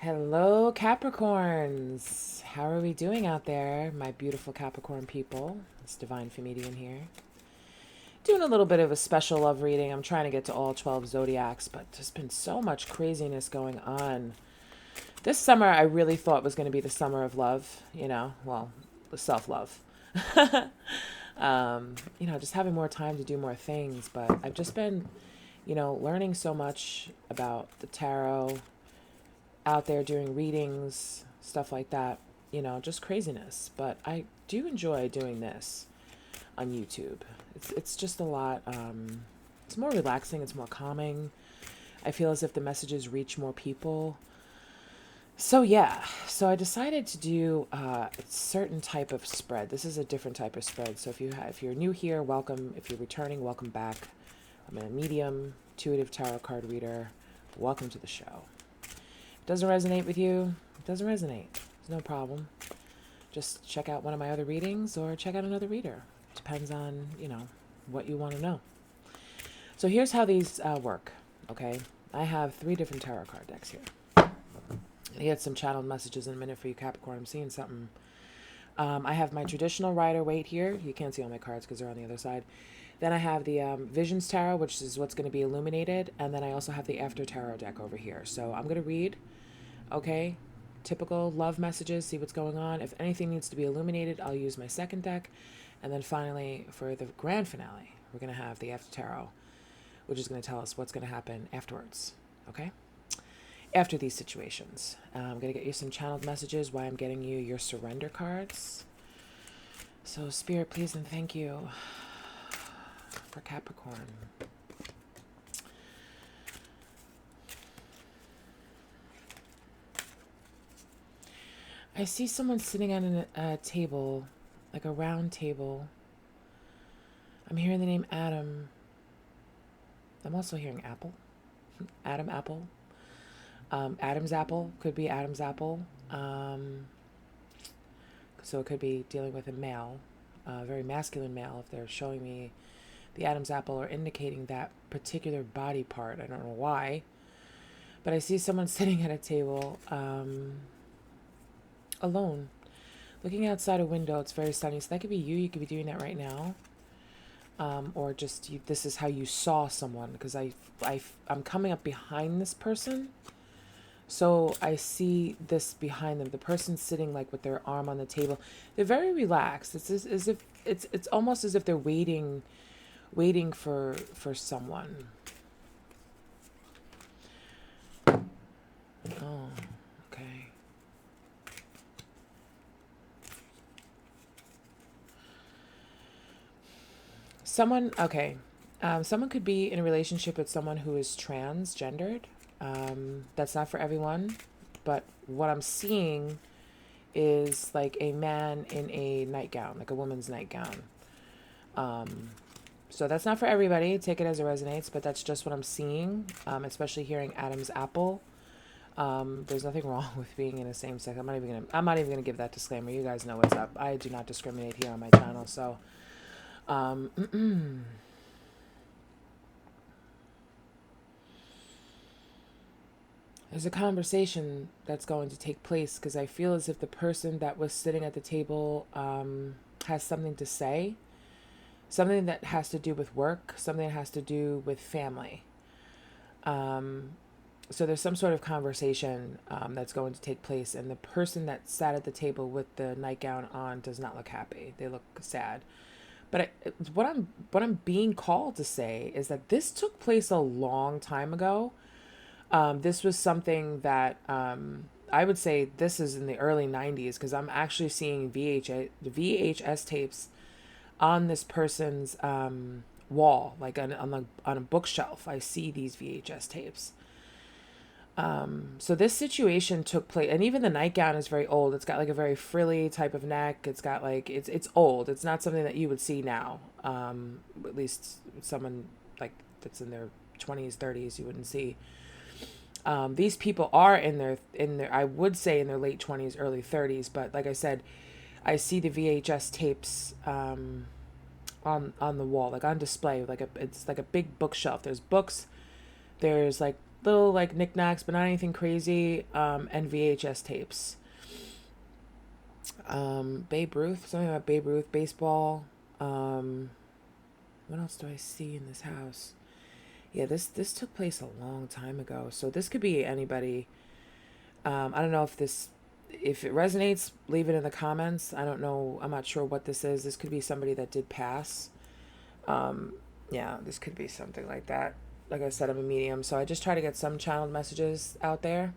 Hello, Capricorns. How are we doing out there, my beautiful Capricorn people? It's Divine Femedian here. Doing a little bit of a special love reading. I'm trying to get to all 12 zodiacs, but there's been so much craziness going on. This summer, I really thought was going to be the summer of love, the self love. Just having more time to do more things. But I've just been, learning so much about the tarot, out there doing readings, stuff like that, just craziness. But I do enjoy doing this on YouTube. It's just a lot. It's more relaxing. It's more calming. I feel as if the messages reach more people. So yeah, so I decided to do a certain type of spread. This is a different type of spread. So if you're new here, welcome. If you're returning, welcome back. I'm a medium, intuitive tarot card reader. Welcome to the show. Doesn't resonate with you, it doesn't resonate. There's no problem. Just check out one of my other readings or check out another reader. Depends on, what you want to know. So here's how these work, okay? I have 3 different tarot card decks here. I get some channeled messages in a minute for you, Capricorn. I'm seeing something. I have my traditional Rider-Waite here. You can't see all my cards because they're on the other side. Then I have the Visions Tarot, which is what's going to be illuminated. And then I also have the After Tarot deck over here. So I'm going to read, okay, typical love messages, see what's going on. If anything needs to be illuminated, I'll use my second deck. And then finally, for the grand finale, we're going to have the After Tarot, which is going to tell us what's going to happen afterwards, okay? After these situations. I'm going to get you some channeled messages, why I'm getting you your surrender cards. So Spirit, please and thank you for Capricorn. I see someone sitting at a table, like a round table. I'm hearing the name Adam. I'm also hearing Apple. Adam Apple. Adam's apple, could be Adam's apple. So it could be dealing with a male, a very masculine male, if they're showing me the Adam's apple or indicating that particular body part. I don't know why. But I see someone sitting at a table alone, looking outside a window. It's very sunny. So that could be you. You could be doing that right now. Or just this is how you saw someone, because I'm coming up behind this person. So I see this behind them. The person sitting like with their arm on the table. They're very relaxed. It's as if it's almost as if they're waiting for someone. Oh, okay. Someone, okay. Someone could be in a relationship with someone who is transgendered. That's not for everyone, but what I'm seeing is like a man in a nightgown, like a woman's nightgown. So that's not for everybody. Take it as it resonates, but that's just what I'm seeing, especially hearing Adam's apple. There's nothing wrong with being in a same sex. I'm not even gonna give that disclaimer. You guys know what's up. I do not discriminate here on my channel. So, there's a conversation that's going to take place, because I feel as if the person that was sitting at the table has something to say, something that has to do with work, something that has to do with family. So there's some sort of conversation that's going to take place, and the person that sat at the table with the nightgown on does not look happy. They look sad. But what I'm being called to say is that this took place a long time ago. This was something that I would say this is in the early 90s, because I'm actually seeing VHS tapes on this person's wall, like on a bookshelf. I see these VHS tapes. So this situation took place, and even the nightgown is very old. It's got like a very frilly type of neck. It's got like, it's old. It's not something that you would see now. At least someone like that's in their 20s, 30s, you wouldn't see. These people are in their, I would say in their late 20s, early 30s. But like I said, I see the VHS tapes, on the wall, like on display, it's like a big bookshelf. There's books, there's like little like knickknacks, but not anything crazy, and VHS tapes. Babe Ruth, something about Babe Ruth, baseball. What else do I see in this house? Yeah, this took place a long time ago, so this could be anybody. I don't know if it resonates, leave it in the comments. I don't know. I'm not sure what this is. This could be somebody that did pass. Yeah, this could be something like that. Like I said, I'm a medium, so I just try to get some channeled messages out there.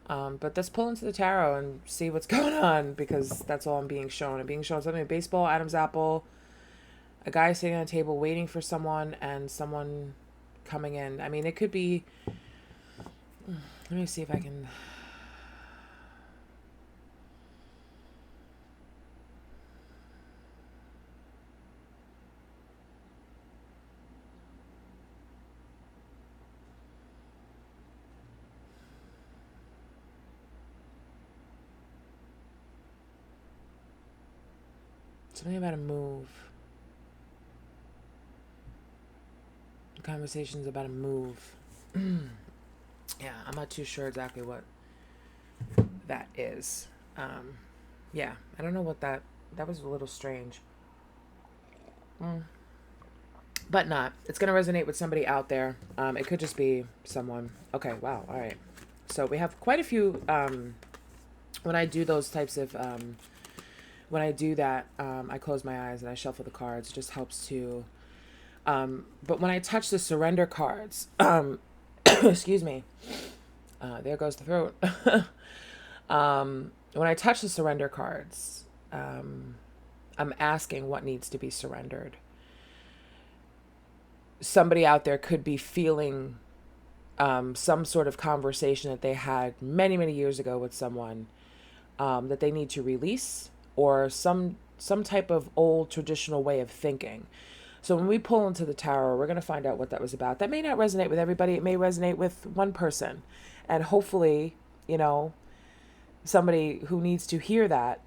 But let's pull into the tarot and see what's going on, because that's all I'm being shown. I'm being shown something: baseball, Adam's apple, a guy sitting on a table waiting for someone, and someone coming in. I mean, it could be. Let me see if I can. Something about a move. The conversation's about a move. Yeah, I'm not too sure exactly what that is. Yeah, I don't know what that was a little strange. But not. It's going to resonate with somebody out there. It could just be someone. Okay, wow. All right. So we have quite a few, when I do those types of, when I do that, I close my eyes and I shuffle the cards. It just helps to, but when I touch the surrender cards, excuse me, there goes the throat. When I touch the surrender cards, I'm asking what needs to be surrendered. Somebody out there could be feeling some sort of conversation that they had many, many years ago with someone that they need to release, or some type of old traditional way of thinking. So when we pull into the tarot, we're going to find out what that was about. That may not resonate with everybody. It may resonate with one person. And hopefully, somebody who needs to hear that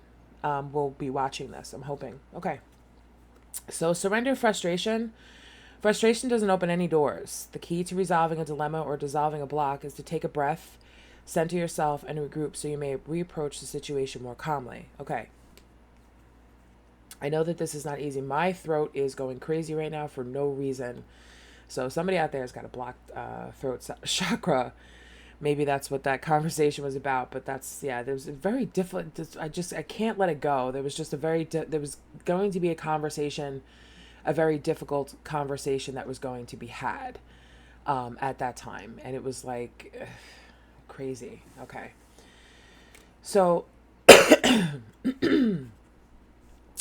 will be watching this. I'm hoping. Okay. So surrender frustration. Frustration doesn't open any doors. The key to resolving a dilemma or dissolving a block is to take a breath, center yourself, and regroup so you may reapproach the situation more calmly. Okay. I know that this is not easy. My throat is going crazy right now for no reason. So somebody out there has got a blocked throat chakra. Maybe that's what that conversation was about. But there was a very different. I can't let it go. There was just there was going to be a conversation, a very difficult conversation that was going to be had at that time. And it was like crazy. Okay. So,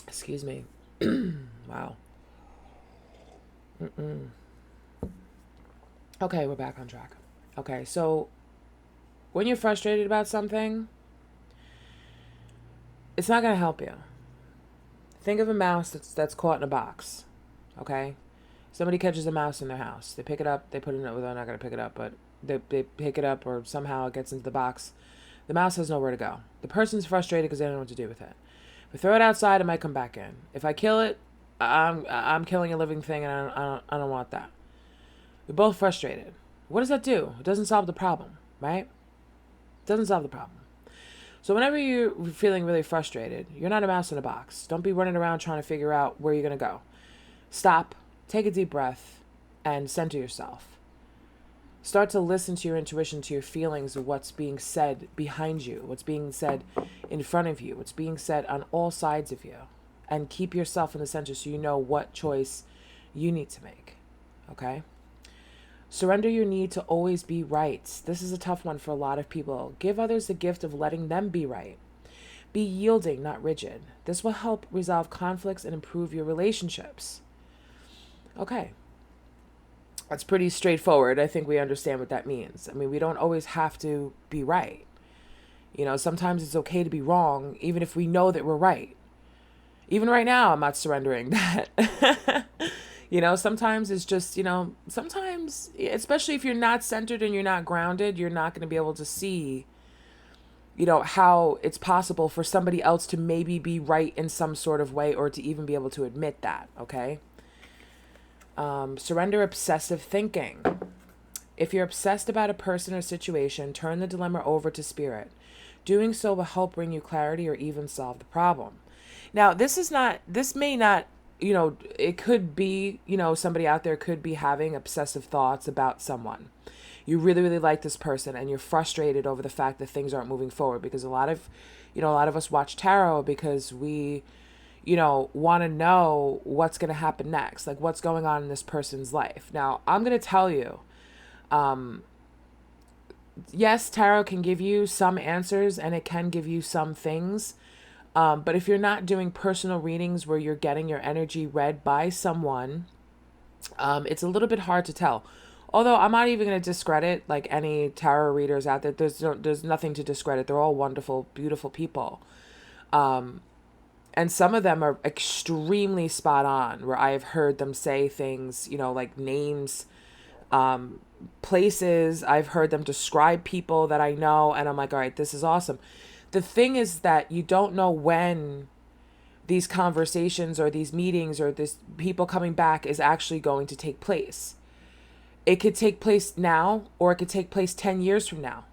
excuse me. Wow. Okay, we're back on track. Okay, so when you're frustrated about something, it's not going to help you. Think of a mouse that's caught in a box. Okay? Somebody catches a mouse in their house. They pick it up, they put it in, well, they're not going to pick it up, but they pick it up, or somehow it gets into the box. The mouse has nowhere to go. The person's frustrated because they don't know what to do with it. If we throw it outside, it might come back in. If I kill it, I'm killing a living thing, and I don't want that. We're both frustrated. What does that do? It doesn't solve the problem, right? It doesn't solve the problem. So whenever you're feeling really frustrated, you're not a mouse in a box. Don't be running around trying to figure out where you're going to go. Stop, take a deep breath, and center yourself. Start to listen to your intuition, to your feelings of what's being said behind you, what's being said in front of you, what's being said on all sides of you. And keep yourself in the center so you know what choice you need to make. Okay? Surrender your need to always be right. This is a tough one for a lot of people. Give others the gift of letting them be right. Be yielding, not rigid. This will help resolve conflicts and improve your relationships. Okay. That's pretty straightforward. I think we understand what that means. I mean, we don't always have to be right. Sometimes it's okay to be wrong, even if we know that we're right. Even right now, I'm not surrendering that. Sometimes it's just, sometimes, especially if you're not centered and you're not grounded, you're not going to be able to see, how it's possible for somebody else to maybe be right in some sort of way, or to even be able to admit that, okay? Surrender obsessive thinking. If you're obsessed about a person or situation, turn the dilemma over to spirit. Doing so will help bring you clarity or even solve the problem. Now, this may not, it could be, somebody out there could be having obsessive thoughts about someone. You really, really like this person and you're frustrated over the fact that things aren't moving forward, because a lot of us watch tarot because we, want to know what's going to happen next, like what's going on in this person's life. Now, I'm going to tell you, yes, tarot can give you some answers and it can give you some things. But if you're not doing personal readings where you're getting your energy read by someone, it's a little bit hard to tell. Although I'm not even going to discredit like any tarot readers out there. There's nothing to discredit. They're all wonderful, beautiful people. And some of them are extremely spot on, where I have heard them say things, like names, places. I've heard them describe people that I know, and I'm like, all right, this is awesome. The thing is that you don't know when these conversations or these meetings or this people coming back is actually going to take place. It could take place now, or it could take place 10 years from now.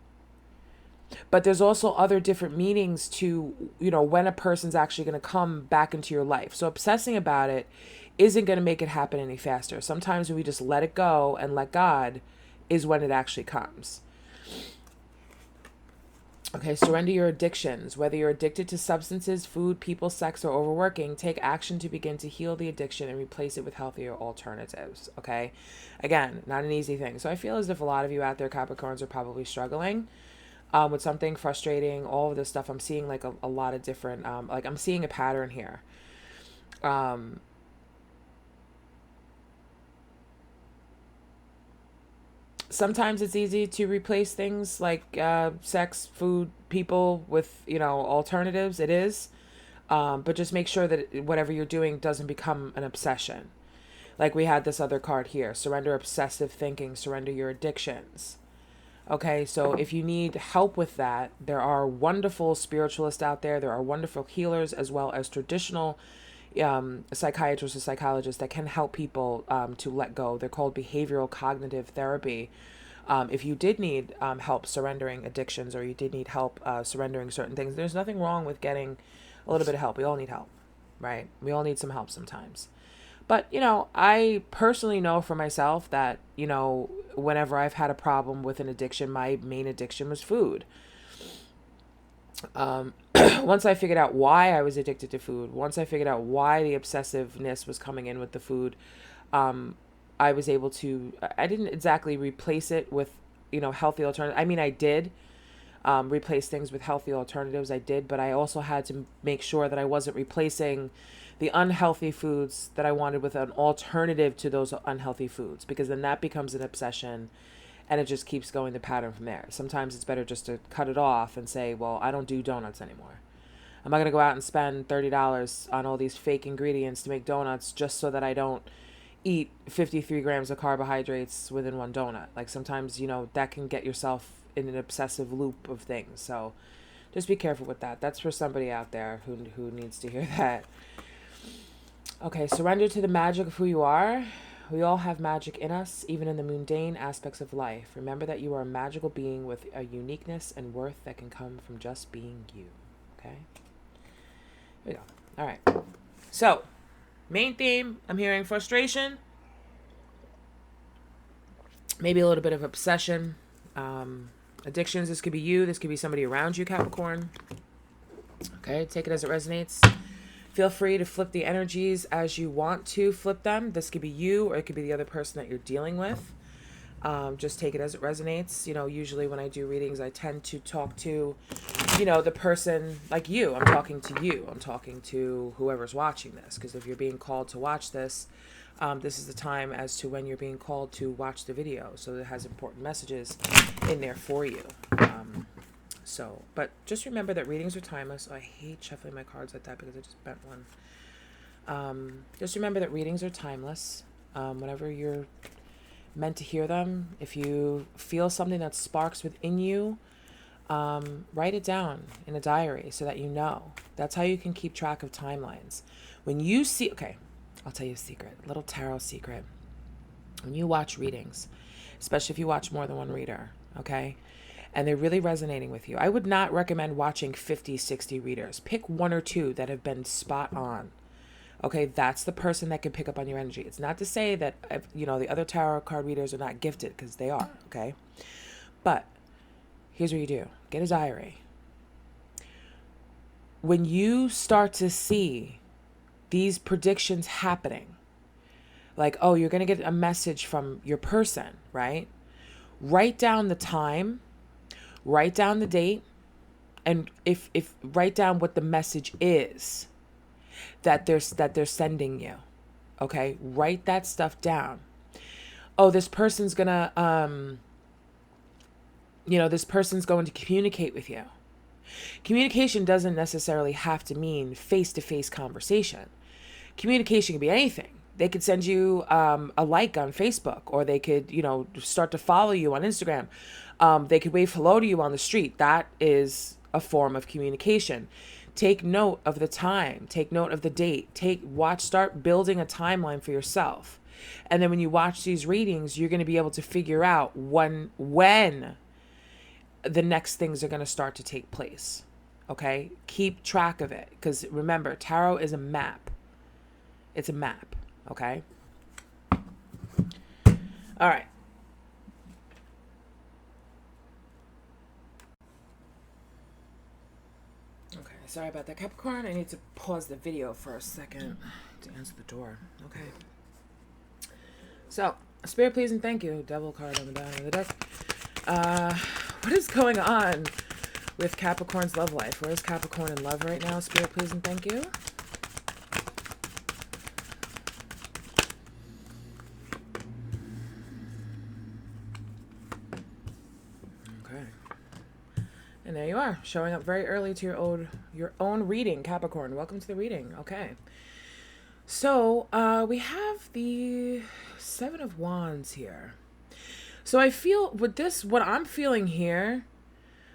But there's also other different meanings to, when a person's actually going to come back into your life. So obsessing about it isn't going to make it happen any faster. Sometimes when we just let it go and let God is when it actually comes. Okay, surrender your addictions. Whether you're addicted to substances, food, people, sex, or overworking, take action to begin to heal the addiction and replace it with healthier alternatives. Okay, again, not an easy thing. So I feel as if a lot of you out there, Capricorns, are probably struggling with something frustrating. All of this stuff, I'm seeing like a lot of different, like I'm seeing a pattern here. Sometimes it's easy to replace things like sex, food, people with, alternatives. It is. But just make sure that whatever you're doing doesn't become an obsession. Like we had this other card here. Surrender obsessive thinking. Surrender your addictions. Okay, so if you need help with that, there are wonderful spiritualists out there. There are wonderful healers as well as traditional psychiatrists or psychologists that can help people to let go. They're called behavioral cognitive therapy. If you did need help surrendering addictions, or you did need help surrendering certain things, there's nothing wrong with getting a little bit of help. We all need help, right? We all need some help sometimes. But, I personally know for myself that, whenever I've had a problem with an addiction, my main addiction was food. Once I figured out why I was addicted to food, once I figured out why the obsessiveness was coming in with the food, I was able to, I didn't exactly replace it with, healthy alternatives. I mean, I did replace things with healthy alternatives. I did, but I also had to make sure that I wasn't replacing the unhealthy foods that I wanted with an alternative to those unhealthy foods, because then that becomes an obsession and it just keeps going the pattern from there. Sometimes it's better just to cut it off and say, well, I don't do donuts anymore. I'm not going to go out and spend $30 on all these fake ingredients to make donuts just so that I don't eat 53 grams of carbohydrates within one donut. Like sometimes, that can get yourself in an obsessive loop of things. So just be careful with that. That's for somebody out there who needs to hear that. Okay, surrender to the magic of who you are. We all have magic in us, even in the mundane aspects of life. Remember that you are a magical being with a uniqueness and worth that can come from just being you. Okay? Here we go. All right. So, main theme, I'm hearing frustration. Maybe a little bit of obsession. Addictions, this could be you. This could be somebody around you, Capricorn. Okay, take it as it resonates. Feel free to flip the energies as you want to flip them. This could be you, or it could be the other person that you're dealing with. Just take it as it resonates. Usually when I do readings, I tend to talk to, the person like you. I'm talking to you. I'm talking to whoever's watching this. Because if you're being called to watch this, this is the time as to when you're being called to watch the video. So it has important messages in there for you. But just remember that readings are timeless. Oh, I hate shuffling my cards like that because I just bent one. Just remember that readings are timeless. Whenever you're meant to hear them, if you feel something that sparks within you, write it down in a diary so that you know. That's how you can keep track of timelines. When you see, okay, I'll tell you a secret, a little tarot secret. When you watch readings, especially if you watch more than one reader, okay? And they're really resonating with you. I would not recommend watching 50, 60 readers. Pick one or two that have been spot on. Okay, that's the person that can pick up on your energy. It's not to say that, the other tarot card readers are not gifted, because they are, okay? But here's what you do. Get a diary. When you start to see these predictions happening, like, oh, you're going to get a message from your person, right? Write down the time, write down the date, and if write down what the message is that they're sending you. Okay? Write that stuff down. Oh, this person's going to this person's going to communicate with you. Communication doesn't necessarily have to mean face-to-face conversation. Communication can be anything. They could send you a like on Facebook, or they could, start to follow you on Instagram. They could wave hello to you on the street. That is a form of communication. Take note of the time. Take note of the date. Start building a timeline for yourself. And then when you watch these readings, you're going to be able to figure out when the next things are going to start to take place. Okay? Keep track of it. Because remember, tarot is a map. It's a map. Okay? All right. Okay, sorry about that, Capricorn. I need to pause the video for a second to answer the door. Okay. So, Spirit, please and thank you. Devil card on the bottom of the deck. What is going on with Capricorn's love life? Where is Capricorn in love right now? Spirit, please and thank you. And there you are, showing up very early to your own reading, Capricorn. Welcome to the reading. Okay. So, we have the Seven of Wands here. So I feel with this, what I'm feeling here,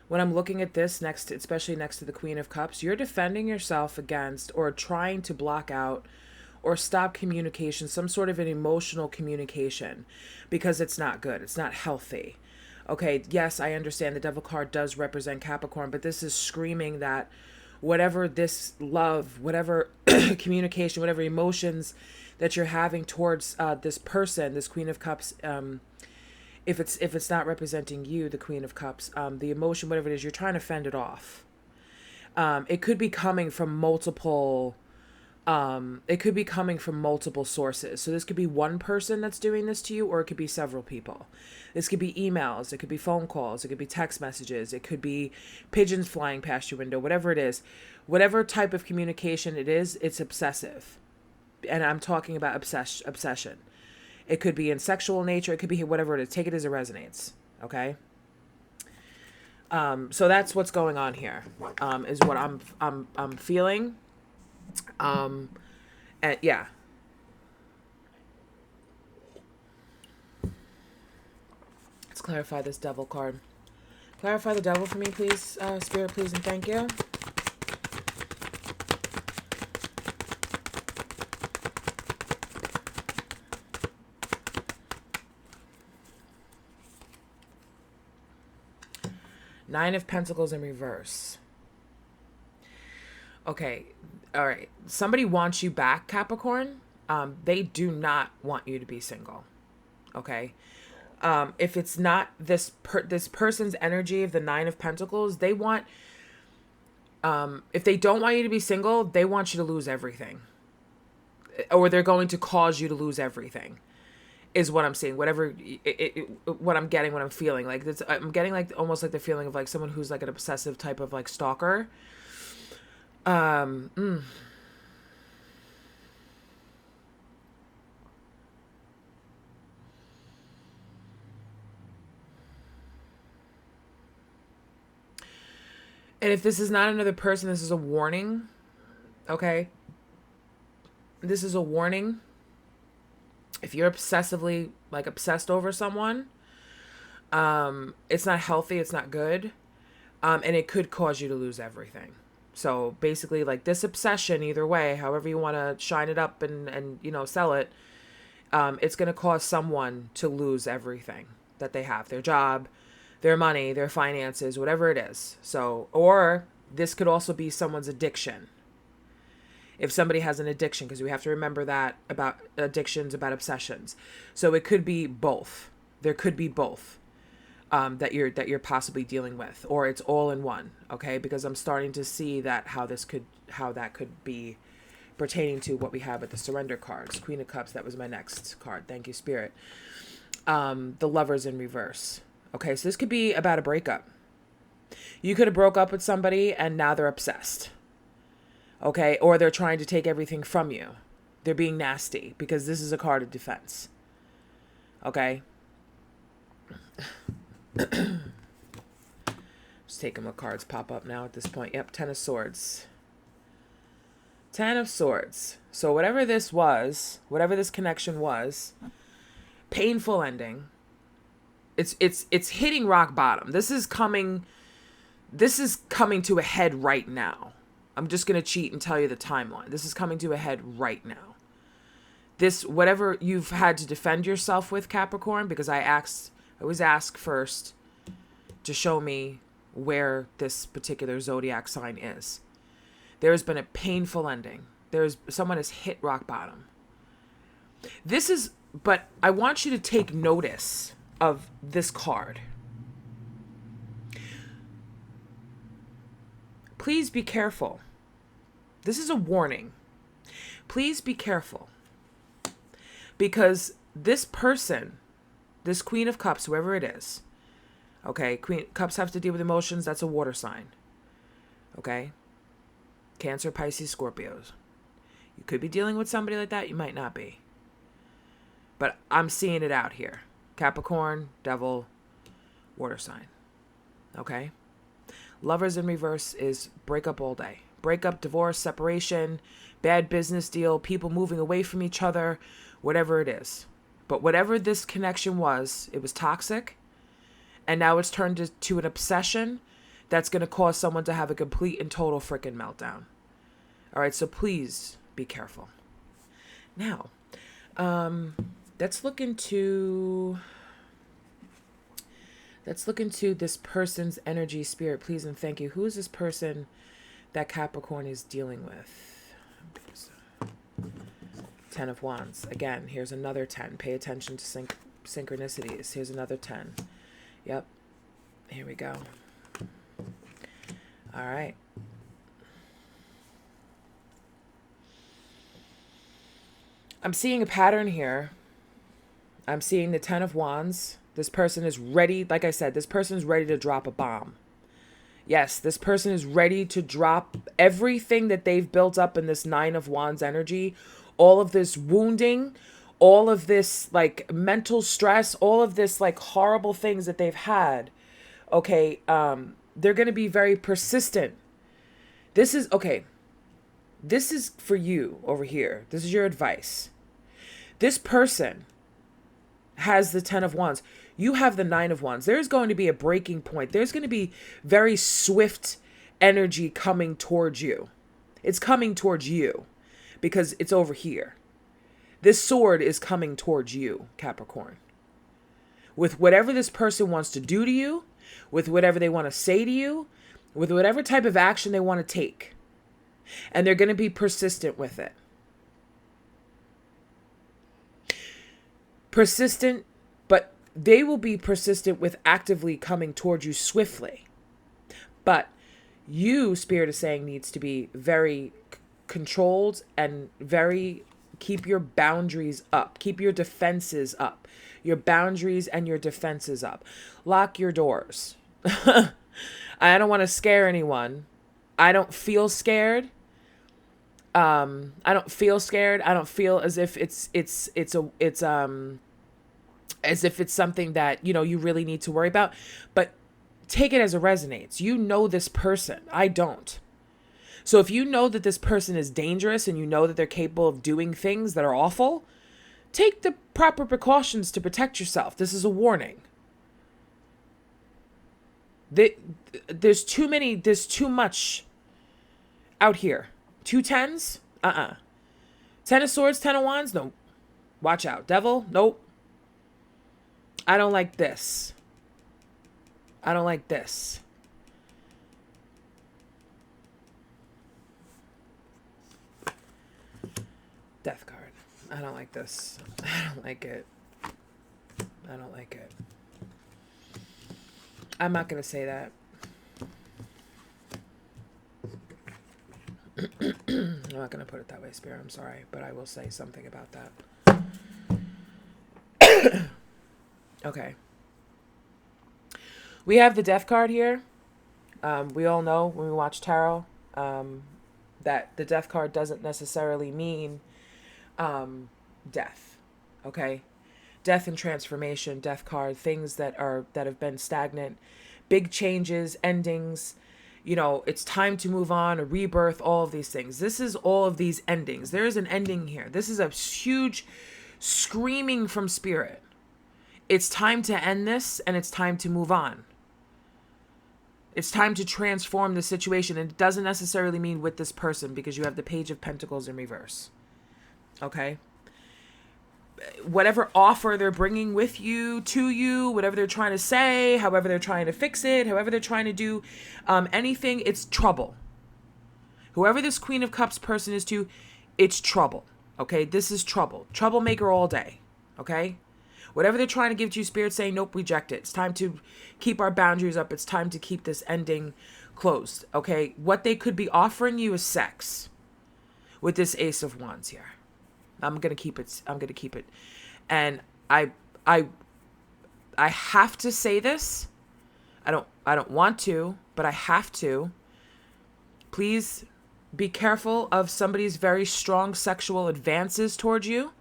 when I'm looking at this especially next to the Queen of Cups, you're defending yourself against, or trying to block out or stop communication, some sort of an emotional communication, because it's not good. It's not healthy. Okay, yes, I understand the Devil card does represent Capricorn, but this is screaming that whatever this love, whatever communication, whatever emotions that you're having towards this person, this Queen of Cups, if it's not representing you, the Queen of Cups, the emotion, whatever it is, you're trying to fend it off. It could be coming from multiple sources. So this could be one person that's doing this to you, or it could be several people. This could be emails, it could be phone calls, it could be text messages, it could be pigeons flying past your window, whatever it is. Whatever type of communication it is, it's obsessive. And I'm talking about obsession. It could be in sexual nature, it could be whatever it is. Take it as it resonates. Okay? So that's what's going on here. Is what I'm feeling. And yeah. Let's clarify this Devil card. Clarify the Devil for me, please, Spirit, please, and thank you. Nine of Pentacles in reverse. Okay, all right. Somebody wants you back, Capricorn. They do not want you to be single. Okay. If it's not this person's energy of the Nine of Pentacles, they want, if they don't want you to be single, they want you to lose everything. Or they're going to cause you to lose everything, is what I'm seeing. Whatever, what I'm getting, what I'm feeling. Like this, I'm getting like almost like the feeling of like someone who's like an obsessive type of like stalker. And if this is not another person, this is a warning. Okay? This is a warning. If you're obsessively, like, obsessed over someone, it's not healthy, it's not good, and it could cause you to lose everything. So, basically, like, this obsession, either way, however you want to shine it up and sell it, it's going to cause someone to lose everything. that they have, their job, their money, their finances, whatever it is. So, or this could also be someone's addiction. If somebody has an addiction, because we have to remember that about addictions, about obsessions. So it could be both. There could be both that you're possibly dealing with, or it's all in one. Okay, because I'm starting to see that how that could be pertaining to what we have at the surrender cards. Queen of Cups, that was my next card. Thank you, Spirit. The Lovers in reverse. Okay, so this could be about a breakup. You could have broke up with somebody and now they're obsessed. Okay, or they're trying to take everything from you. They're being nasty because this is a card of defense. Okay. Just taking what cards pop up now at this point. Yep, Ten of Swords. Ten of Swords. So whatever this was, whatever this connection was, painful ending. It's hitting rock bottom. This is coming to a head right now. I'm just going to cheat and tell you the timeline. This is coming to a head right now. This, whatever you've had to defend yourself with, Capricorn, because I always ask first to show me where this particular zodiac sign is. There has been a painful ending. Someone has hit rock bottom. But I want you to take notice of this card. Please be careful. This is a warning. Please be careful. Because this person, this Queen of Cups, whoever it is, okay, Cups have to deal with emotions. That's a water sign. Okay? Cancer, Pisces, Scorpios. You could be dealing with somebody like that. You might not be. But I'm seeing it out here. Capricorn, Devil, water sign. Okay? Lovers in reverse is breakup all day. Breakup, divorce, separation, bad business deal, people moving away from each other, whatever it is. But whatever this connection was, it was toxic. And now it's turned to an obsession that's going to cause someone to have a complete and total freaking meltdown. All right, so please be careful. Now, let's look into this person's energy, spirit, please and thank you. Who is this person that Capricorn is dealing with? Ten of Wands. Again, here's another 10. Pay attention to synchronicities. Here's another 10. Yep. Here we go. All right. I'm seeing a pattern here. I'm seeing the Ten of Wands. This person is ready. Like I said, this person is ready to drop a bomb. Yes, this person is ready to drop everything that they've built up in this Nine of Wands energy. All of this wounding, all of this like mental stress, all of this like horrible things that they've had. Okay, they're going to be very persistent. This is for you over here. This is your advice. This person has the Ten of Wands. You have the Nine of Wands. There's going to be a breaking point. There's going to be very swift energy coming towards you. It's coming towards you because it's over here. This sword is coming towards you, Capricorn. With whatever this person wants to do to you, with whatever they want to say to you, with whatever type of action they want to take. And they're going to be persistent with it. Persistent, but they will be persistent with actively coming towards you swiftly. But you, Spirit is saying, needs to be very controlled and very keep your boundaries up. Keep your defenses up. Your boundaries and your defenses up. Lock your doors. I don't want to scare anyone. I don't feel scared. I don't feel scared. I don't feel as if it's as if it's something that, you know, you really need to worry about, but take it as it resonates. You know this person. I don't. So if you know that this person is dangerous and you know that they're capable of doing things that are awful, take the proper precautions to protect yourself. This is a warning. There's too much out here. 2 tens? Ten of Swords, Ten of Wands? No. Watch out. Devil? Nope. I don't like this. I don't like this. Death card. I don't like this. I don't like it. I don't like it. I'm not going to say that. I'm not going to put it that way, Spirit. I'm sorry. But I will say something about that. Okay. We have the Death card here. We all know when we watch tarot that the Death card doesn't necessarily mean death. Okay? Death and transformation, Death card, things that have been stagnant, big changes, endings. You know, it's time to move on, a rebirth, all of these things. This is all of these endings. There is an ending here. This is a huge screaming from Spirit. It's time to end this, and it's time to move on. It's time to transform the situation. And it doesn't necessarily mean with this person, because you have the Page of Pentacles in reverse. Okay? Whatever offer they're bringing with you, to you, whatever they're trying to say, however they're trying to fix it, however they're trying to do anything, it's trouble. Whoever this Queen of Cups person is to, it's trouble. Okay? This is trouble. Troublemaker all day. Okay? Whatever they're trying to give to you, Spirit saying, nope, reject it. It's time to keep our boundaries up. It's time to keep this ending closed. Okay? What they could be offering you is sex with this Ace of Wands here. I'm going to keep it. I'm going to keep it. And I have to say this. I don't want to, but I have to. Please be careful of somebody's very strong sexual advances towards you.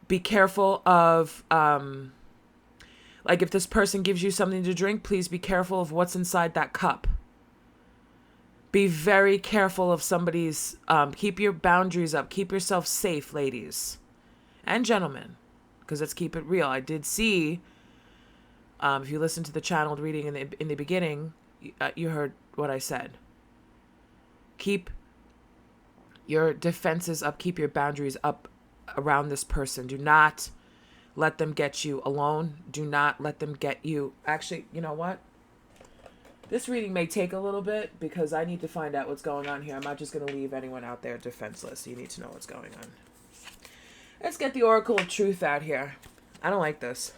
Be careful of, like if this person gives you something to drink, please be careful of what's inside that cup. Be very careful of somebody's, keep your boundaries up. Keep yourself safe, ladies and gentlemen, because let's keep it real. I did see, if you listen to the channeled reading in the beginning, you heard what I said. Keep your defenses up. Keep your boundaries up around this person. Do not let them get you alone. Do not let them get you. Actually, you know what? This reading may take a little bit because I need to find out what's going on here. I'm not just going to leave anyone out there defenseless. You need to know what's going on. Let's get the Oracle of Truth out here. I don't like this.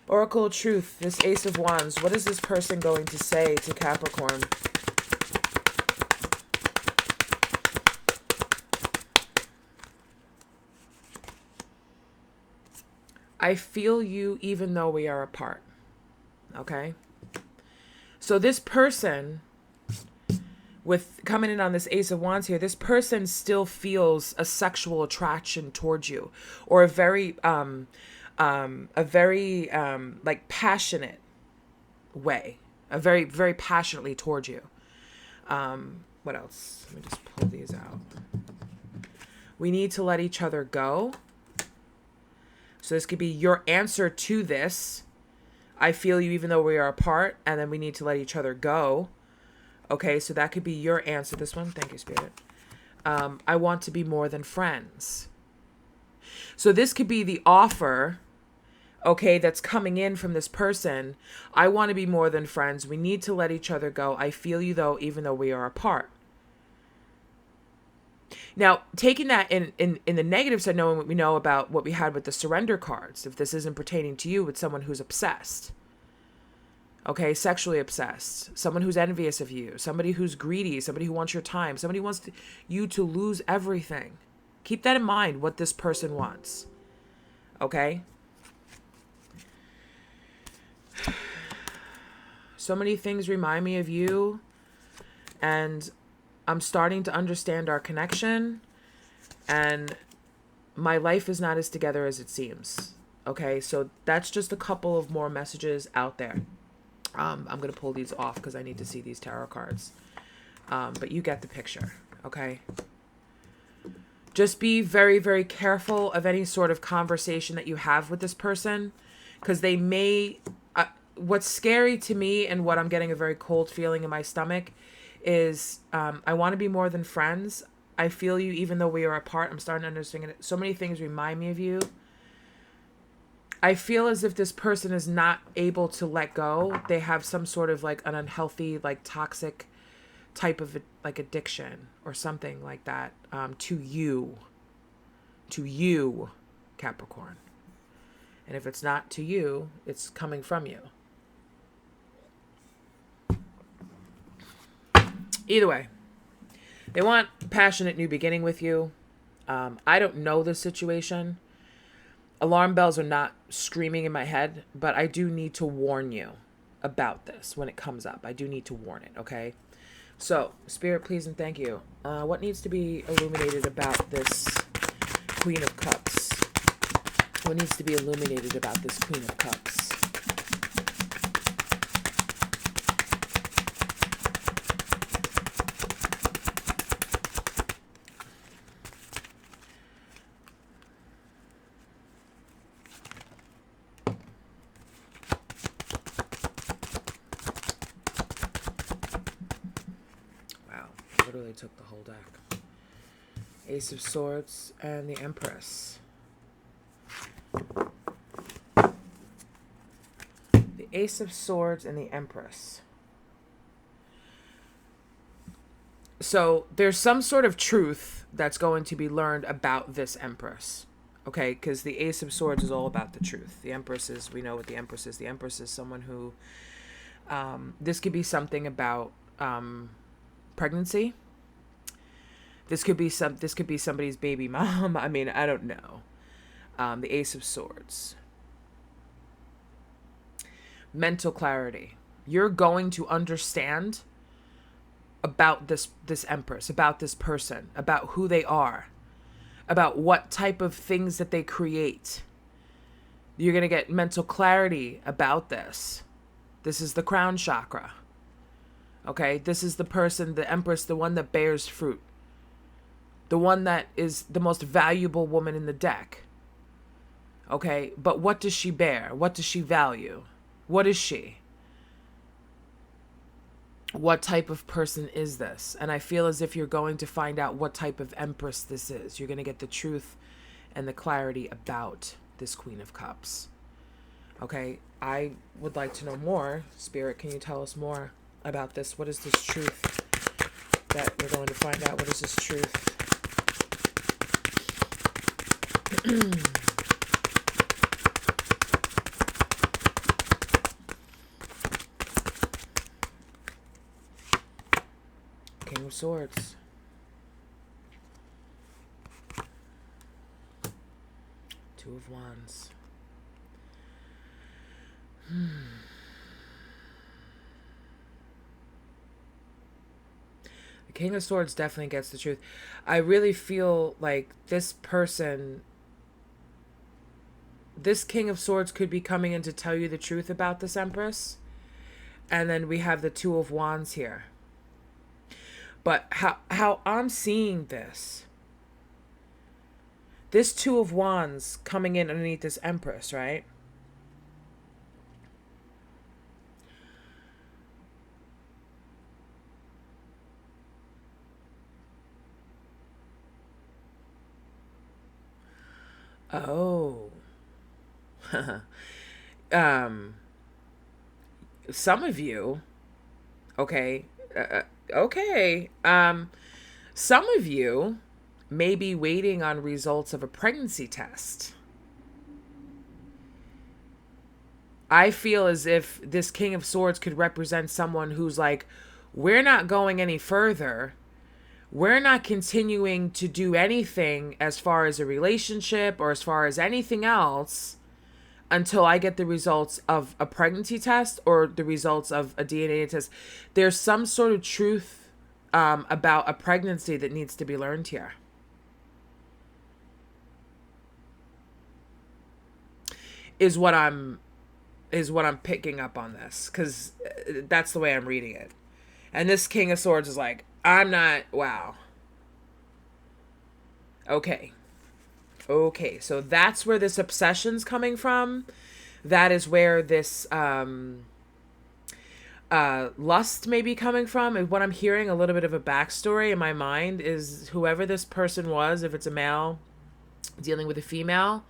Oracle of Truth, this Ace of Wands. What is this person going to say to Capricorn? I feel you even though we are apart. Okay? So this person, with coming in on this Ace of Wands here, this person still feels a sexual attraction towards you, or a very like passionate way, a very, very passionately towards you. What else? Let me just pull these out. We need to let each other go. So this could be your answer to this. I feel you even though we are apart, and then we need to let each other go. Okay, so that could be your answer. This one, thank you, Spirit. I want to be more than friends. So this could be the offer, okay, that's coming in from this person. I want to be more than friends. We need to let each other go. I feel you though, even though we are apart. Now, taking that in the negative side, knowing what we know about what we had with the surrender cards, if this isn't pertaining to you, with someone who's obsessed, okay, sexually obsessed, someone who's envious of you, somebody who's greedy, somebody who wants your time, somebody who wants you to lose everything. Keep that in mind, what this person wants, okay? So many things remind me of you, and I'm starting to understand our connection, and my life is not as together as it seems. Okay, so that's just a couple of more messages out there. I'm going to pull these off because I need to see these tarot cards. But you get the picture, okay? Just be very, very careful of any sort of conversation that you have with this person, because they may... what's scary to me, and what I'm getting a very cold feeling in my stomach, is I want to be more than friends. I feel you even though we are apart. I'm starting to understand it. So many things remind me of you. I feel as if this person is not able to let go. They have some sort of like an unhealthy, like toxic type of like addiction or something like that, to you, Capricorn. And if it's not to you, it's coming from you. Either way, they want a passionate new beginning with you. I don't know the situation. Alarm bells are not screaming in my head, but I do need to warn you about this when it comes up. I do need to warn it, okay? So, Spirit, please and thank you. What needs to be illuminated about this Queen of Cups? What needs to be illuminated about this Queen of Cups? Literally took the whole deck. Ace of Swords and the Empress. The Ace of Swords and the Empress. So there's some sort of truth that's going to be learned about this Empress. Okay, because the Ace of Swords is all about the truth. The Empress is, we know what the Empress is. The Empress is someone who, this could be something about pregnancy. This could be somebody's baby mom. I mean, I don't know. The Ace of Swords. Mental clarity. You're going to understand about this Empress, about this person, about who they are, about what type of things that they create. You're going to get mental clarity about this. This is the crown chakra. Okay, this is the person, the Empress, the one that bears fruit. The one that is the most valuable woman in the deck. Okay, but what does she bear? What does she value? What is she? What type of person is this? And I feel as if you're going to find out what type of Empress this is. You're going to get the truth and the clarity about this Queen of Cups. Okay, I would like to know more. Spirit, can you tell us more about this? What is this truth that we're going to find out? What is this truth? King of Swords. Two of Wands. The King of Swords definitely gets the truth. I really feel like this person, this King of Swords could be coming in to tell you the truth about this Empress. And then we have the Two of Wands here. But how I'm seeing this Two of Wands coming in underneath this Empress, right? Oh. Some of you, okay, okay, some of you may be waiting on results of a pregnancy test. I feel as if this King of Swords could represent someone who's like, we're not going any further. We're not continuing to do anything as far as a relationship or as far as anything else until I get the results of a pregnancy test or the results of a DNA test. There's some sort of truth about a pregnancy that needs to be learned here. Is what I'm picking up on this, because that's the way I'm reading it. And this King of Swords is like, I'm not, wow. Okay, so that's where this obsession's coming from. That is where this lust may be coming from. And what I'm hearing, a little bit of a backstory in my mind, is whoever this person was, if it's a male dealing with a female,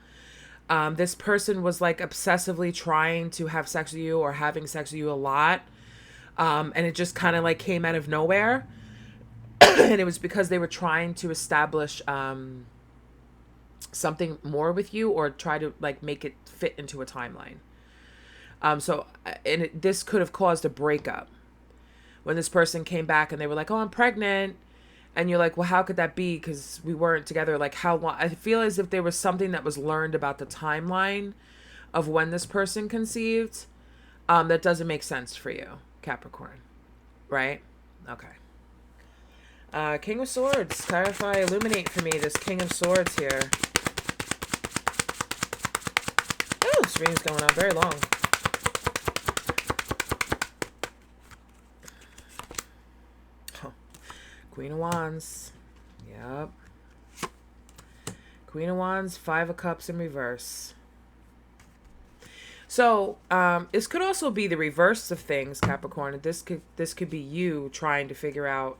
This person was like obsessively trying to have sex with you or having sex with you a lot. And it just kind of like came out of nowhere. And it was because they were trying to establish something more with you or try to like make it fit into a timeline. This could have caused a breakup when this person came back and they were like, "Oh, I'm pregnant." And you're like, "Well, how could that be? Because we weren't together. Like, how long?" I feel as if there was something that was learned about the timeline of when this person conceived that doesn't make sense for you, Capricorn. Right? Okay. King of Swords. Clarify, illuminate for me this King of Swords here. Oh, this reading's going on very long. Queen of Wands. Yep. Queen of Wands, Five of Cups in reverse. So, this could also be the reverse of things, Capricorn. This could be you trying to figure out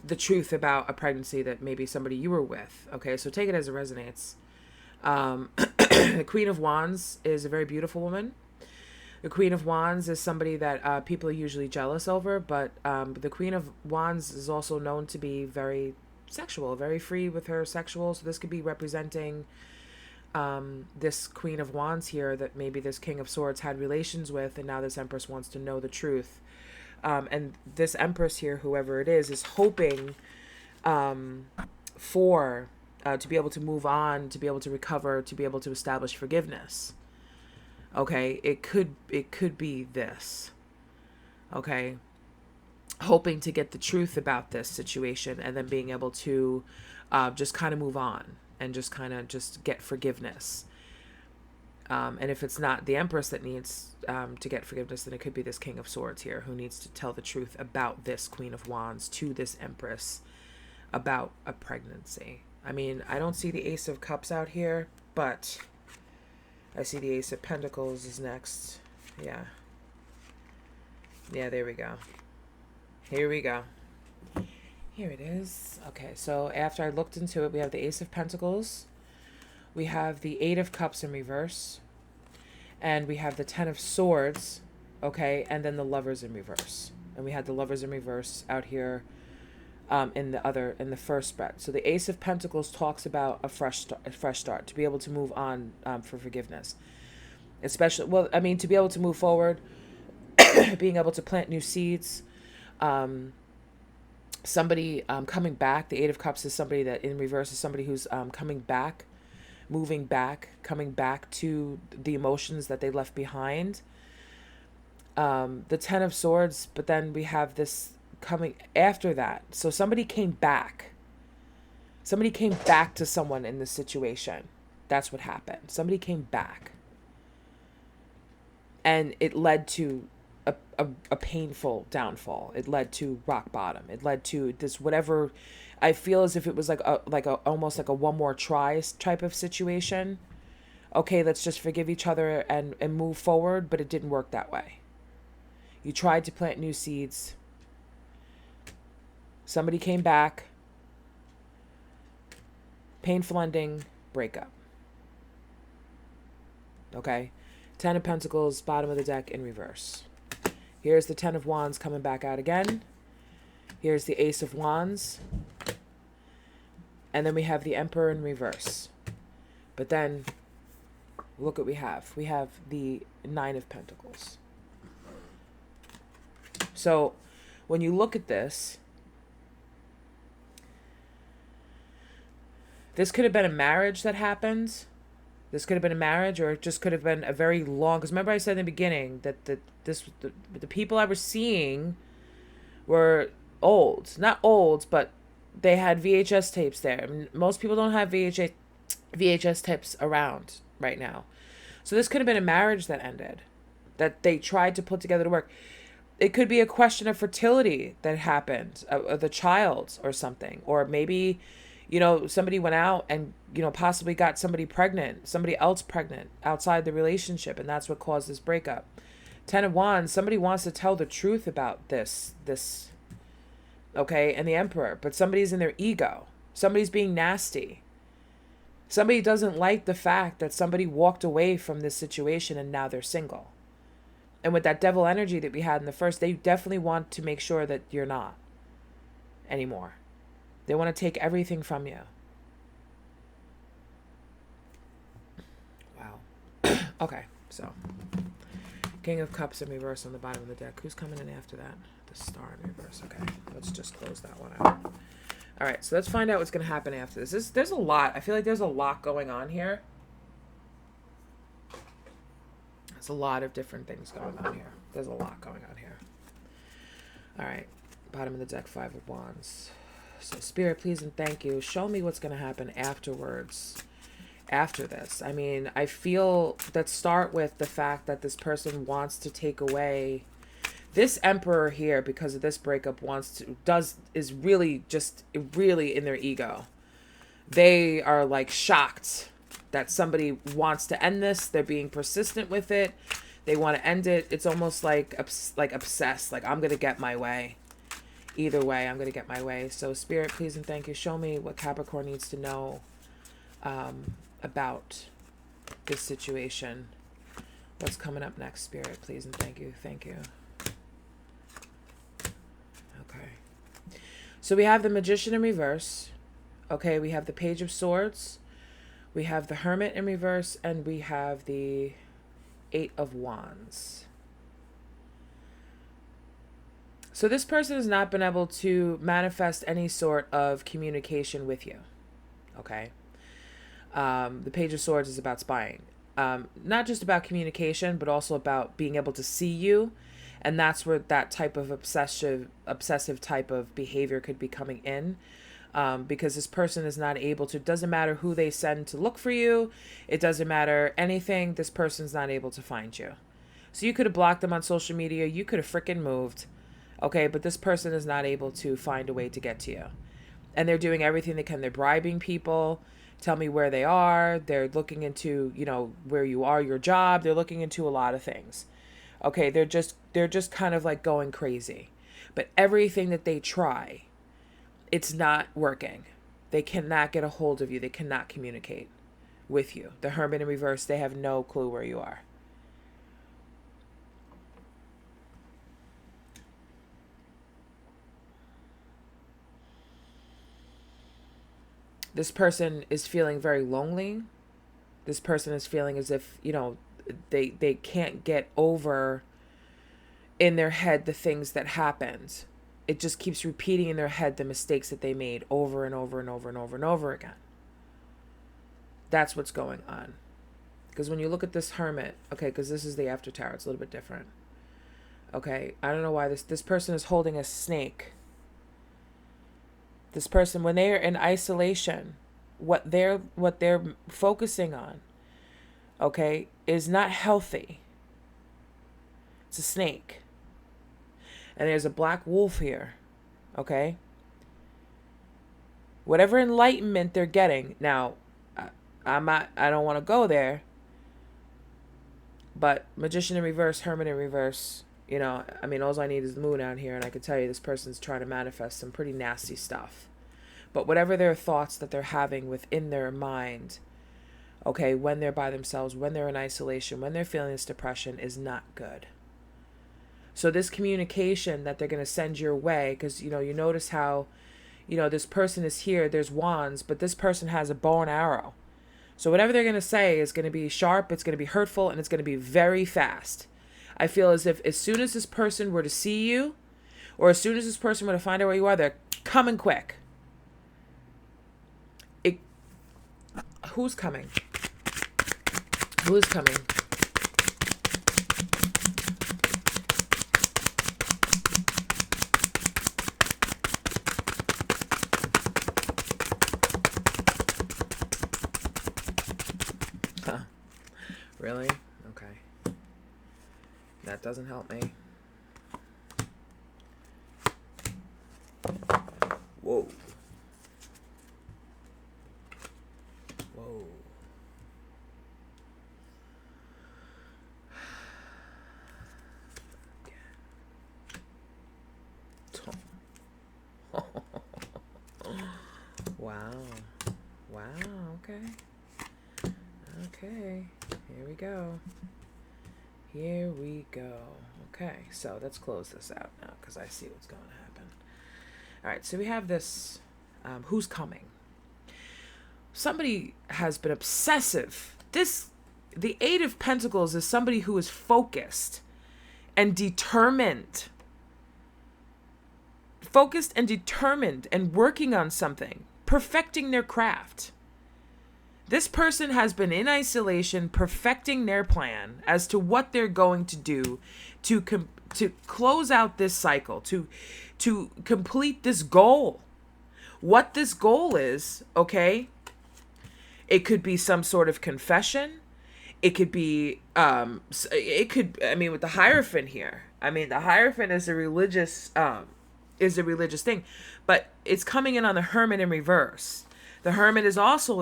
the truth about a pregnancy that maybe somebody you were with. Okay, so take it as it resonates. The Queen of Wands is a very beautiful woman. The Queen of Wands is somebody that people are usually jealous over, but the Queen of Wands is also known to be very sexual, very free with her sexual. So this could be representing this Queen of Wands here that maybe this King of Swords had relations with, and now this Empress wants to know the truth. And this Empress here, whoever it is hoping for to be able to move on, to be able to recover, to be able to establish forgiveness. Okay, it could be this. Okay, hoping to get the truth about this situation and then being able to just kind of move on and just kind of just get forgiveness. And if it's not the Empress that needs to get forgiveness, then it could be this King of Swords here who needs to tell the truth about this Queen of Wands to this Empress about a pregnancy. I mean, I don't see the Ace of Cups out here, but I see the Ace of Pentacles is next. Yeah. Yeah, there we go. Here we go. Here it is. Okay, so after I looked into it, we have the Ace of Pentacles. We have the Eight of Cups in reverse. And we have the Ten of Swords. Okay, and then the Lovers in reverse. And we had the Lovers in reverse out here in the first spread. So the Ace of Pentacles talks about a fresh start, to be able to move on for forgiveness. Especially, well, I mean, to be able to move forward, being able to plant new seeds. Somebody coming back. The Eight of Cups is somebody that in reverse is somebody who's coming back, moving back, coming back to the emotions that they left behind. The Ten of Swords, but then we have this coming after that. So somebody came back. Somebody came back to someone in this situation. That's what happened. Somebody came back. And it led to a painful downfall. It led to rock bottom. It led to this whatever. I feel as if it was like a almost like a one more try type of situation. Okay, let's just forgive each other and move forward, but it didn't work that way. You tried to plant new seeds. Somebody came back. Painful ending, breakup. Okay. Ten of Pentacles, bottom of the deck in reverse. Here's the Ten of Wands coming back out again. Here's the Ace of Wands. And then we have the Emperor in reverse. But then, look what we have. We have the Nine of Pentacles. So, when you look at this, this could have been a marriage that happened. This could have been a marriage, or it just could have been a very long. Because remember, I said in the beginning that the people I was seeing were old, not old, but they had VHS tapes there. I mean, most people don't have VHS tapes around right now, so this could have been a marriage that ended, that they tried to put together to work. It could be a question of fertility that happened, of the child or something, or maybe, somebody went out and, possibly got somebody else pregnant outside the relationship. And that's what caused this breakup. Ten of Wands, somebody wants to tell the truth about this, okay, and the Emperor, but somebody's in their ego. Somebody's being nasty. Somebody doesn't like the fact that somebody walked away from this situation and now they're single. And with that devil energy that we had in the first, they definitely want to make sure that you're not anymore. They want to take everything from you. Wow. Okay, so King of Cups in reverse on the bottom of the deck. Who's coming in after that? The Star in reverse. Okay, let's just close that one out. All right, so let's find out what's going to happen after this. There's a lot. I feel like there's a lot going on here. There's a lot of different things going on here. There's a lot going on here. All right, bottom of the deck, Five of Wands. So Spirit, please and thank you. Show me what's going to happen afterwards. After this, I mean, I feel that start with the fact that this person wants to take away this Emperor here because of this breakup is really in their ego. They are like shocked that somebody wants to end this. They're being persistent with it. They want to end it. It's almost like obsessed. Like, I'm going to get my way. Either way, I'm going to get my way. So Spirit, please and thank you. Show me what Capricorn needs to know about this situation. What's coming up next, Spirit, please and thank you. Thank you. Okay. So we have the Magician in reverse. Okay, we have the Page of Swords. We have the Hermit in reverse. And we have the Eight of Wands. So this person has not been able to manifest any sort of communication with you. Okay. The Page of Swords is about spying. Not just about communication, but also about being able to see you. And that's where that type of obsessive type of behavior could be coming in. Because this person is not able to, doesn't matter who they send to look for you. It doesn't matter anything. This person's not able to find you. So you could have blocked them on social media. You could have freaking moved. Okay, but this person is not able to find a way to get to you. And they're doing everything they can. They're bribing people. Tell me where they are. They're looking into, where you are, your job. They're looking into a lot of things. Okay, they're just kind of like going crazy. But everything that they try, it's not working. They cannot get a hold of you. They cannot communicate with you. The Hermit in reverse, they have no clue where you are. This person is feeling very lonely. This person is feeling as if, they can't get over in their head the things that happened. It just keeps repeating in their head the mistakes that they made over and over and over and over and over again. That's what's going on. Because when you look at this Hermit, okay, because this is the After Tarot, it's a little bit different. Okay, I don't know why this person is holding a snake. This person, when they are in isolation, what they're focusing on, okay, is not healthy. It's a snake. And there's a black wolf here, okay? Whatever enlightenment they're getting, now, I don't want to go there, but Magician in reverse, Hermit in reverse, all I need is the moon out here, and I can tell you this person's trying to manifest some pretty nasty stuff. But whatever their thoughts that they're having within their mind, okay, when they're by themselves, when they're in isolation, when they're feeling this depression, is not good. So this communication that they're going to send your way, because, you notice how, this person is here, there's wands, but this person has a bow and arrow. So whatever they're going to say is going to be sharp, it's going to be hurtful, and it's going to be very fast. I feel as if as soon as this person were to see you, or as soon as this person were to find out where you are, they're coming quick. Who's coming? Who is coming? Huh. Really? Okay. That doesn't help me. Whoa. Whoa. Wow. Wow, okay. we go. Here we go. Okay, so let's close this out now because I see what's going to happen. All right, so we have this, who's coming? Somebody has been obsessive. The Eight of Pentacles is somebody who is focused and determined. Focused and determined and working on something, perfecting their craft. This person has been in isolation, perfecting their plan as to what they're going to do to close out this cycle, to complete this goal. What this goal is, okay? It could be some sort of confession. It could be, with the Hierophant here. The Hierophant is a religious thing, but it's coming in on the Hermit in reverse. The Hermit is also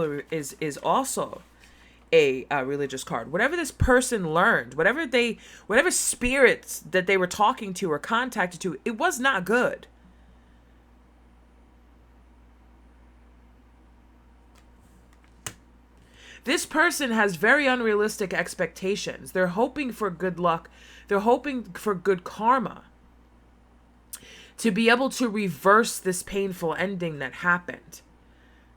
a religious card. Whatever this person learned, whatever spirits that they were talking to or contacted to, it was not good. This person has very unrealistic expectations. They're hoping for good luck. They're hoping for good karma to be able to reverse this painful ending that happened,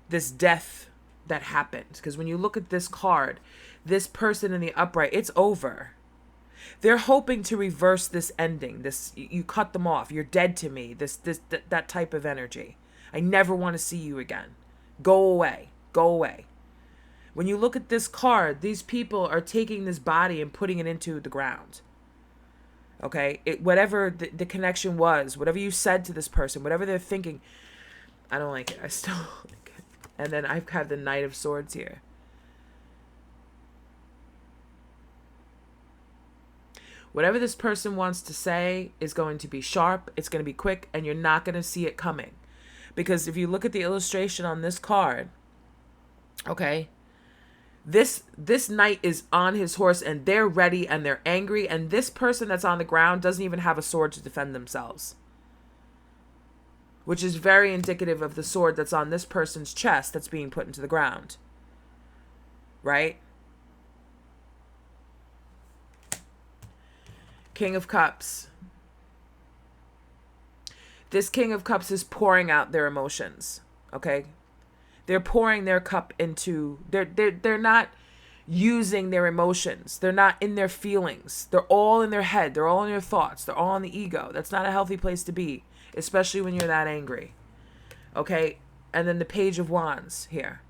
this death that happened. Because when you look at this card, this person in the upright, it's over. They're hoping to reverse this ending. This, you cut them off. You're dead to me. That type of energy. I never want to see you again. Go away. Go away. When you look at this card, these people are taking this body and putting it into the ground. Okay? Whatever the connection was, whatever you said to this person, whatever they're thinking, I don't like it. I still don't like it. And then I've got the Knight of Swords here. Whatever this person wants to say is going to be sharp, it's going to be quick, and you're not going to see it coming. Because if you look at the illustration on this card, okay, this knight is on his horse and they're ready and they're angry, and this person that's on the ground doesn't even have a sword to defend themselves, which is very indicative of the sword that's on this person's chest that's being put into the ground, right? King of Cups. This King of Cups is pouring out their emotions, okay? They're pouring their cup into, they're not using their emotions. They're not in their feelings. They're all in their head. They're all in their thoughts. They're all in the ego. That's not a healthy place to be, especially when you're that angry. Okay? And then the Page of Wands here.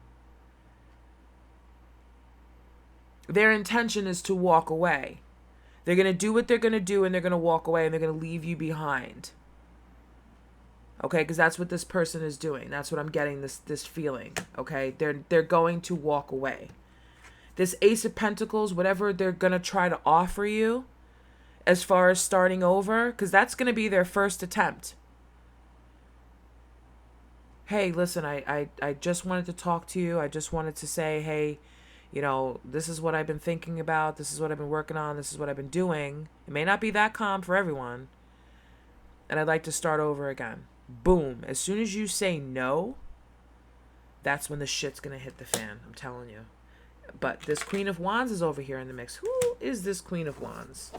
Their intention is to walk away. They're going to do what they're going to do, and they're going to walk away, and they're going to leave you behind. Okay, because that's what this person is doing. That's what I'm getting, this feeling. Okay, they're going to walk away. This Ace of Pentacles, whatever they're going to try to offer you as far as starting over, because that's going to be their first attempt. Hey, listen, I just wanted to talk to you. I just wanted to say, hey, this is what I've been thinking about. This is what I've been working on. This is what I've been doing. It may not be that calm for everyone. And I'd like to start over again. Boom. As soon as you say no, that's when the shit's going to hit the fan. I'm telling you. But this Queen of Wands is over here in the mix. Who is this Queen of Wands?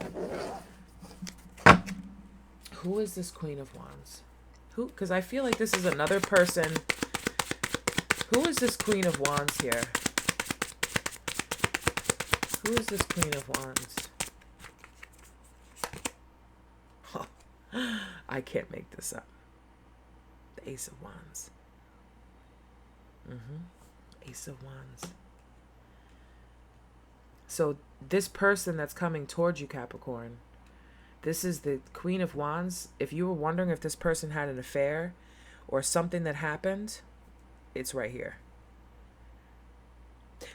Who is this Queen of Wands? Who? Because I feel like this is another person. Who is this Queen of Wands here? Who is this Queen of Wands? Oh, I can't make this up. The Ace of Wands. Ace of Wands. So this person that's coming towards you, Capricorn, this is the Queen of Wands. If you were wondering if this person had an affair or something that happened, it's right here.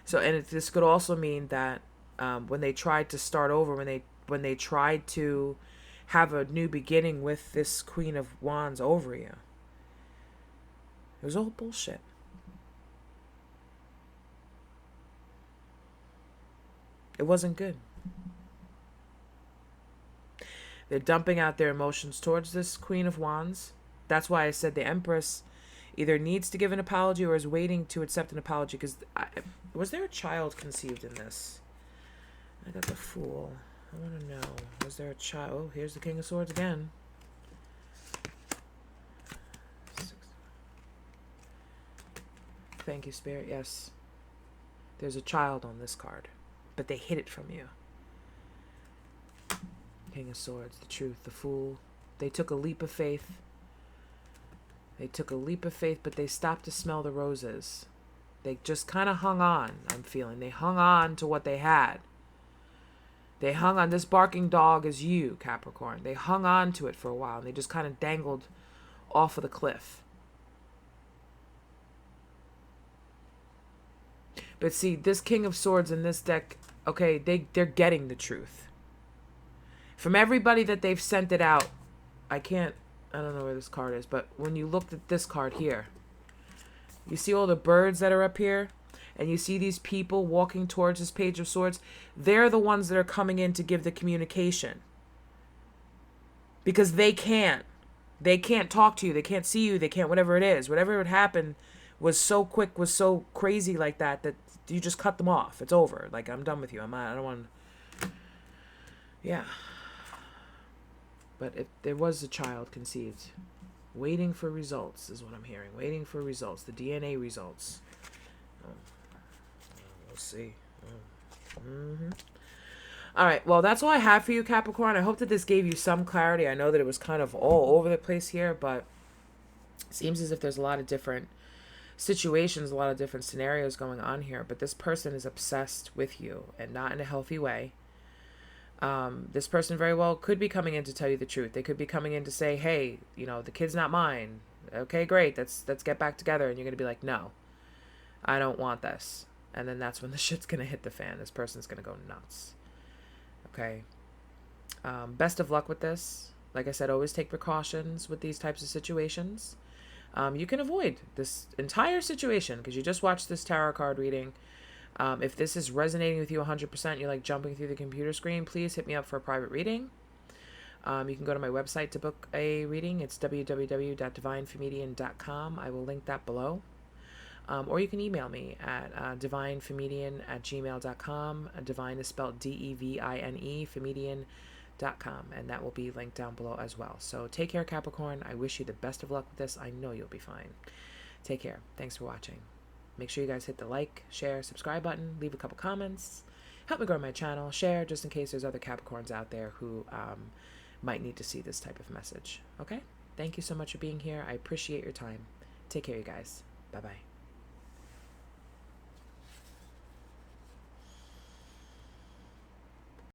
So, and this could also mean that when they tried to start over, when they tried to have a new beginning with this Queen of Wands over you, it was all bullshit. It wasn't good. They're dumping out their emotions towards this Queen of Wands. That's why I said the Empress either needs to give an apology or is waiting to accept an apology. Because was there a child conceived in this? I got the Fool. I want to know, was there a child? Oh, here's the King of Swords again. Thank you, Spirit. Yes. There's a child on this card, but they hid it from you. King of Swords, the Truth, the Fool. They took a leap of faith. They took a leap of faith, but they stopped to smell the roses. They just kind of hung on, I'm feeling. They hung on to what they had. They hung on. This barking dog is you, Capricorn. They hung on to it for a while, and they just kind of dangled off of the cliff. But see, this King of Swords in this deck, okay, they're getting the truth. From everybody that they've sent it out, I don't know where this card is, but when you looked at this card here, you see all the birds that are up here, and you see these people walking towards this Page of Swords. They're the ones that are coming in to give the communication. Because they can't. They can't talk to you. They can't see you. They can't, whatever it is. Whatever would happen was so quick, was so crazy like that you just cut them off. It's over. Like, I'm done with you. I don't want... Yeah. But if there was a child conceived, waiting for results is what I'm hearing. Waiting for results. The DNA results. We'll see. All right. Well, that's all I have for you, Capricorn. I hope that this gave you some clarity. I know that it was kind of all over the place here, but it seems as if there's a lot of different situations, a lot of different scenarios going on here. But this person is obsessed with you, and not in a healthy way. This person very well could be coming in to tell you the truth. They could be coming in to say, hey, you know, the kid's not mine. Okay, great. Let's get back together. And you're going to be like, no, I don't want this. And then that's when the shit's going to hit the fan. This person's going to go nuts. Okay. Best of luck with this. Like I said, always take precautions with these types of situations. You can avoid this entire situation because you just watched this tarot card reading. If this is resonating with you 100%, you're like jumping through the computer screen, please hit me up for a private reading. You can go to my website to book a reading. It's www.divinefemedian.com. I will link that below. Or you can email me at divinefemedian@gmail.com. Divine is spelled D-E-V-I-N-E, femedian.com, and that will be linked down below as well. So take care, Capricorn. I wish you the best of luck with this. I know you'll be fine. Take care. Thanks for watching. Make sure you guys hit the like, share, subscribe button, leave a couple comments, help me grow my channel, share just in case there's other Capricorns out there who might need to see this type of message. Okay? Thank you so much for being here. I appreciate your time. Take care, you guys. Bye-bye.